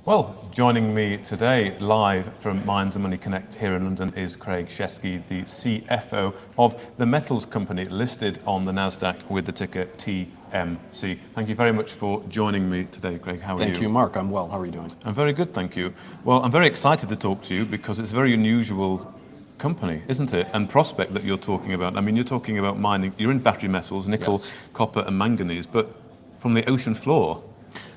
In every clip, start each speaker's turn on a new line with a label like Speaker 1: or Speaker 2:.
Speaker 1: Well, joining me today live from Mines and Money Connect here in London is Craig Shesky, the CFO of the metals company listed on the NASDAQ with the ticker TMC. Thank you very much for joining me today, Craig. How are you?
Speaker 2: Thank you, Mark. I'm well. How are you doing?
Speaker 1: I'm very good, thank you. Well, I'm very excited to talk to you because it's a very unusual company, isn't it? And prospect that you're talking about. I mean, you're talking about mining, you're in battery metals, nickel,
Speaker 2: Yes.
Speaker 1: copper and manganese, but from the ocean floor.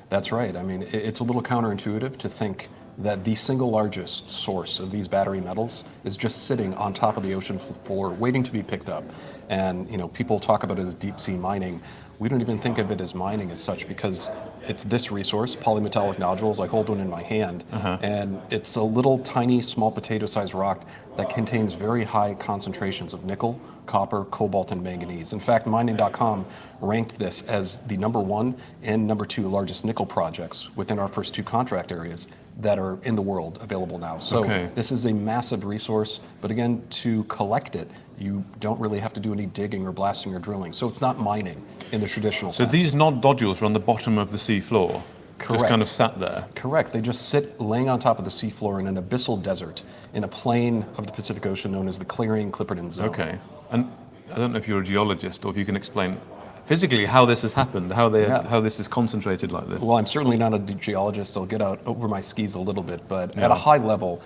Speaker 2: That's right. I mean, it's a little counterintuitive to think that the single largest source of these battery metals is just sitting on top of the ocean floor waiting to be picked up. And, people talk about it as deep sea mining. We don't even think of it as mining as such because it's this resource, polymetallic nodules. I hold one in my hand, and it's a little tiny, small potato-sized rock that contains very high concentrations of nickel, copper, cobalt, and manganese. In fact, mining.com ranked this as the #1 and #2 largest nickel projects within our first two contract areas that are in the world available now. So This is a massive resource, but again, to collect it, you don't really have to do any digging or blasting or drilling. So it's not mining in the traditional sense.
Speaker 1: So these nodules are on the bottom of the sea floor?
Speaker 2: Correct.
Speaker 1: Just kind of sat there?
Speaker 2: Correct. They just sit laying on top of the seafloor in an abyssal desert in a plain of the Pacific Ocean known as the Clarion-Clipperton Zone.
Speaker 1: Okay. And I don't know if you're a geologist or if you can explain physically how this has happened, how this is concentrated like this.
Speaker 2: Well, I'm certainly not a geologist. I'll get out over my skis a little bit, but at a high level,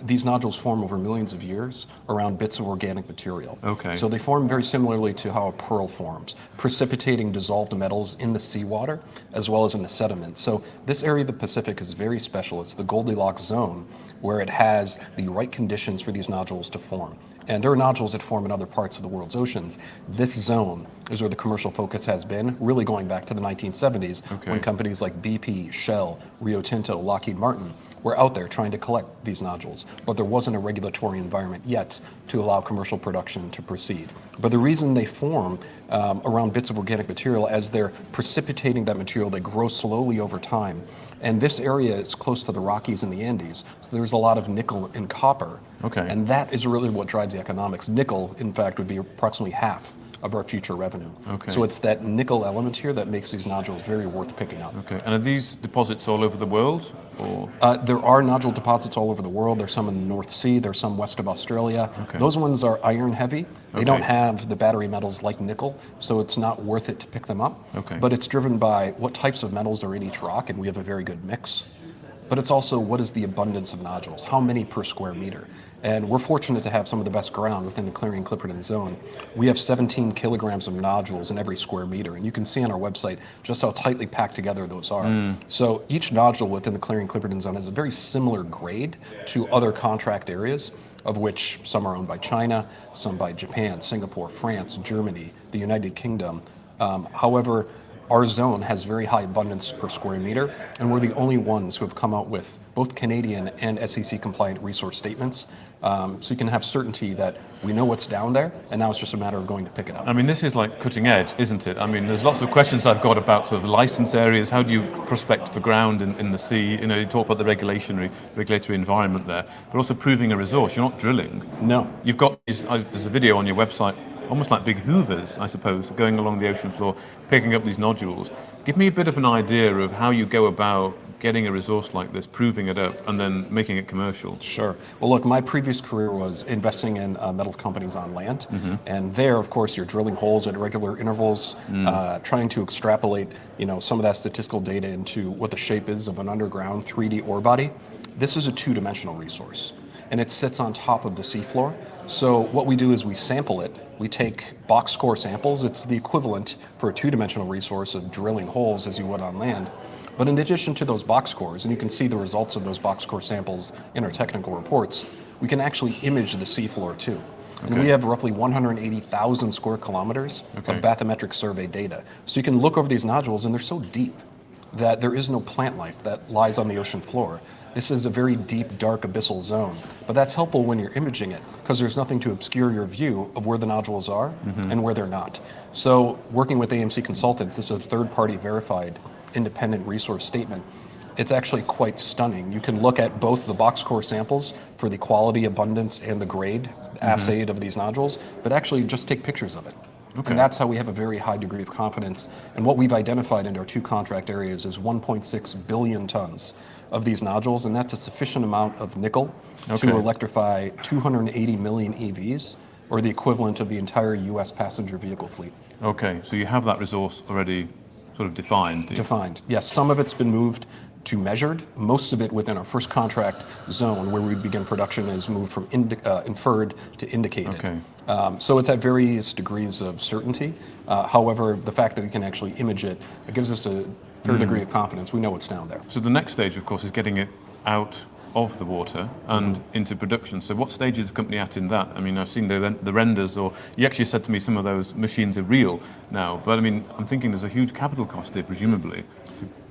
Speaker 2: these nodules form over millions of years around bits of organic material.
Speaker 1: Okay.
Speaker 2: So they form very similarly to how a pearl forms, precipitating dissolved metals in the seawater as well as in the sediment. So this area of the Pacific is very special. It's the Goldilocks zone where it has the right conditions for these nodules to form. And there are nodules that form in other parts of the world's oceans. This zone is where the commercial focus has been, really going back to the 1970s, when companies like BP, Shell, Rio Tinto, Lockheed Martin were out there trying to collect these nodules. But there wasn't a regulatory environment yet to allow commercial production to proceed. But the reason they form around bits of organic material, as they're precipitating that material, they grow slowly over time. And this area is close to the Rockies and the Andes, so there's a lot of nickel and copper. And that is really what drives the economics. Nickel, in fact, would be approximately half of our future revenue. So it's that nickel element here that makes these nodules very worth picking up.
Speaker 1: And are these deposits all over the world? Or?
Speaker 2: There are nodule deposits all over the world. There's some in the North Sea. There's some west of Australia. Those ones are iron heavy. They don't have the battery metals like nickel, so it's not worth it to pick them up. But it's driven by what types of metals are in each rock, and we have a very good mix. But it's also what is the abundance of nodules, how many per square meter. And we're fortunate to have some of the best ground within the Clarion-Clipperton Zone. We have 17 kilograms of nodules in every square meter, and you can see on our website just how tightly packed together those are. So each nodule within the Clarion-Clipperton Zone has a very similar grade to other contract areas, of which some are owned by China, some by Japan, Singapore, France, Germany, the United Kingdom. However, our zone has very high abundance per square meter, and we're the only ones who have come out with both Canadian and SEC compliant resource statements. So you can have certainty that we know what's down there, and now it's just a matter of going to pick it up.
Speaker 1: I mean, this is like cutting edge, isn't it? I mean, there's lots of questions I've got about sort of license areas. How do you prospect for ground in the sea? You talk about the regulatory environment there, but also proving a resource. You're not drilling.
Speaker 2: No.
Speaker 1: You've got there's a video on your website, almost like big hoovers, I suppose, going along the ocean floor, picking up these nodules. Give me a bit of an idea of how you go about getting a resource like this, proving it up, and then making it commercial.
Speaker 2: Sure. Well, look, my previous career was investing in metal companies on land. And there, of course, you're drilling holes at regular intervals, trying to extrapolate, some of that statistical data into what the shape is of an underground 3D ore body. This is a two-dimensional resource, and it sits on top of the seafloor. So what we do is we sample it. We take box core samples. It's the equivalent for a two-dimensional resource of drilling holes as you would on land. But in addition to those box cores, and you can see the results of those box core samples in our technical reports, we can actually image the seafloor too. And we have roughly 180,000 square kilometers of bathymetric survey data. So you can look over these nodules, and they're so deep that there is no plant life that lies on the ocean floor. This is a very deep, dark, abyssal zone. But that's helpful when you're imaging it, because there's nothing to obscure your view of where the nodules are and where they're not. So working with AMC Consultants, this is a third-party verified independent resource statement. It's actually quite stunning. You can look at both the box core samples for the quality, abundance, and the grade assayed of these nodules, but actually just take pictures of it.
Speaker 1: Okay.
Speaker 2: And that's how we have a very high degree of confidence. And what we've identified in our 2 contract areas is 1.6 billion tons of these nodules, and that's a sufficient amount of nickel
Speaker 1: Okay.
Speaker 2: to electrify 280 million EVs, or the equivalent of the entire US passenger vehicle fleet.
Speaker 1: Okay, so you have that resource already sort of defined.
Speaker 2: Defined. Yes, some of it's been moved to measured. Most of it within our first contract zone where we begin production is moved from inferred to indicated.
Speaker 1: Okay.
Speaker 2: So it's at various degrees of certainty. However, the fact that we can actually image it, it gives us a fair degree of confidence. We know what's down there.
Speaker 1: So the next stage, of course, is getting it out of the water and into production. So what stage is the company at in that? I mean, I've seen the renders, or you actually said to me some of those machines are real now, but I mean, I'm thinking there's a huge capital cost here, presumably.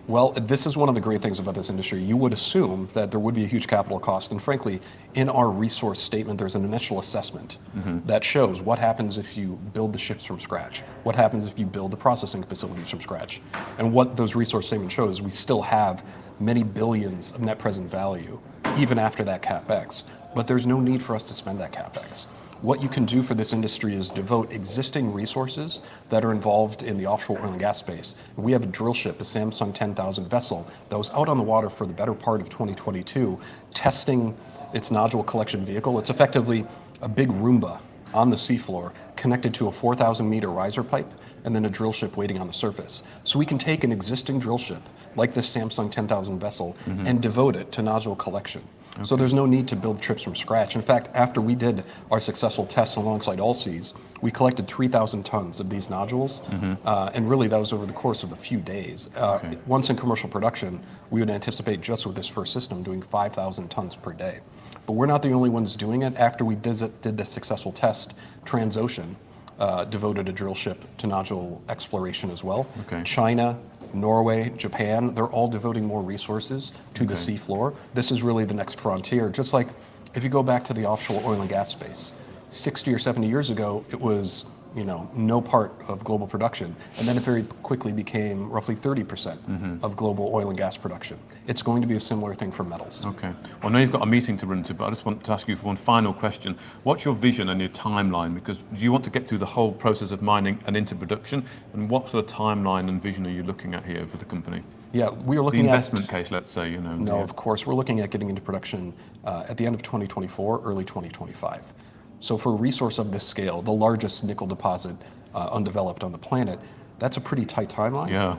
Speaker 2: Well, this is one of the great things about this industry. You would assume that there would be a huge capital cost, and frankly, in our resource statement, there's an initial assessment that shows what happens if you build the ships from scratch, what happens if you build the processing facilities from scratch. And what those resource statements show is we still have many billions of net present value, even after that CapEx, but there's no need for us to spend that CapEx. What you can do for this industry is devote existing resources that are involved in the offshore oil and gas space. We have a drill ship, a Samsung 10,000 vessel, that was out on the water for the better part of 2022, testing its nodule collection vehicle. It's effectively a big Roomba on the seafloor connected to a 4,000 meter riser pipe and then a drill ship waiting on the surface. So we can take an existing drill ship, like this Samsung 10,000 vessel, and devote it to nodule collection. Okay. So there's no need to build trips from scratch. In fact, after we did our successful tests alongside Allseas, we collected 3,000 tons of these nodules, and really that was over the course of a few days.
Speaker 1: Okay.
Speaker 2: Once in commercial production, we would anticipate just with this first system doing 5,000 tons per day. But we're not the only ones doing it. After we did this successful test, Transocean devoted a drill ship to nodule exploration as well.
Speaker 1: Okay.
Speaker 2: China, Norway, Japan, they're all devoting more resources to the seafloor. This is really the next frontier. Just like if you go back to the offshore oil and gas space, 60 or 70 years ago, it was no part of global production. And then it very quickly became roughly 30% of global oil and gas production. It's going to be a similar thing for metals.
Speaker 1: Okay. Well, I know you've got a meeting to run to, but I just want to ask you for one final question. What's your vision and your timeline? Because do you want to get through the whole process of mining and into production? And what sort of timeline and vision are you looking at here for the company?
Speaker 2: Yeah, we are looking
Speaker 1: the
Speaker 2: at
Speaker 1: investment case, let's say,
Speaker 2: No, of course, we're looking at getting into production at the end of 2024, early 2025. So for a resource of this scale, the largest nickel deposit undeveloped on the planet, that's a pretty tight timeline.
Speaker 1: Yeah.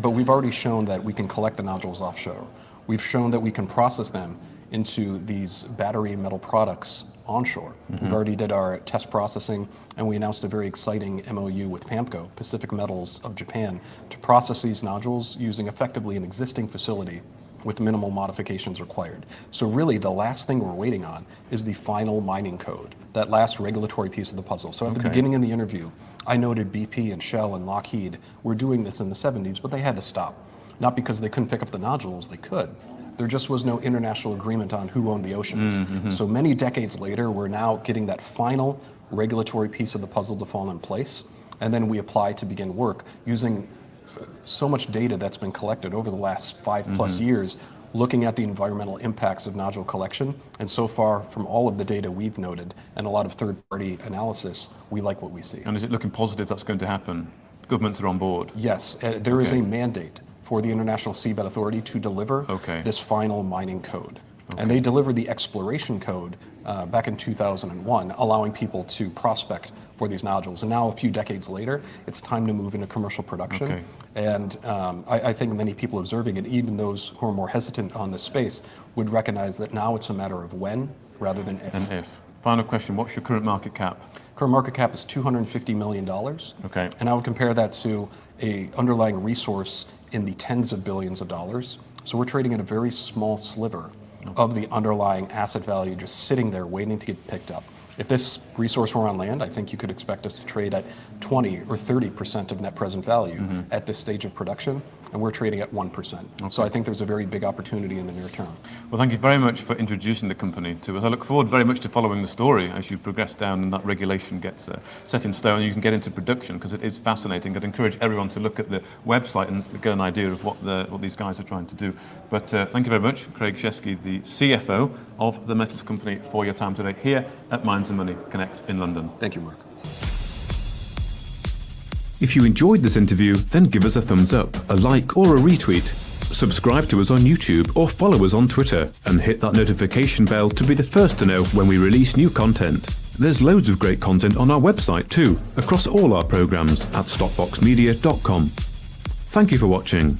Speaker 2: But we've already shown that we can collect the nodules offshore. We've shown that we can process them into these battery metal products onshore. We've already did our test processing, and we announced a very exciting MOU with PAMCO, Pacific Metals of Japan, to process these nodules using effectively an existing facility with minimal modifications required. So really the last thing we're waiting on is the final mining code, that last regulatory piece of the puzzle. So at the beginning of the interview, I noted BP and Shell and Lockheed were doing this in the 70s, but they had to stop. Not because they couldn't pick up the nodules, they could. There just was no international agreement on who owned the oceans. So many decades later, we're now getting that final regulatory piece of the puzzle to fall in place, and then we apply to begin work using so much data that's been collected over the last 5+ years, looking at the environmental impacts of nodule collection. And so far, from all of the data we've noted and a lot of third-party analysis, we like what we see.
Speaker 1: And is it looking positive that's going to happen? Governments are on board?
Speaker 2: Yes, there is a mandate for the International Seabed Authority to deliver this final mining code. And they delivered the exploration code back in 2001, allowing people to prospect for these nodules. And now, a few decades later, it's time to move into commercial production. And I think many people observing it, even those who are more hesitant on this space, would recognize that now it's a matter of when rather than if.
Speaker 1: And if. Final question, what's your current market cap?
Speaker 2: Current market cap is $250 million.
Speaker 1: Okay.
Speaker 2: And I would compare that to an underlying resource in the tens of billions of dollars. So we're trading at a very small sliver of the underlying asset value just sitting there waiting to get picked up. If this resource were on land, I think you could expect us to trade at 20 or 30% of net present value at this stage of production, and we're trading at 1%. So I think there's a very big opportunity in the near term.
Speaker 1: Well, thank you very much for introducing the company to us. I look forward very much to following the story as you progress down and that regulation gets set in stone and you can get into production, because it is fascinating. I'd encourage everyone to look at the website and get an idea of what these guys are trying to do. But thank you very much, Craig Shesky, the CFO of the Metals Company, for your time today here at Mines and Money Connect in London.
Speaker 2: Thank you, Mark.
Speaker 1: If you enjoyed this interview, then give us a thumbs up, a like or a retweet. Subscribe to us on YouTube or follow us on Twitter and hit that notification bell to be the first to know when we release new content. There's loads of great content on our website too, across all our programs at stockboxmedia.com. Thank you for watching.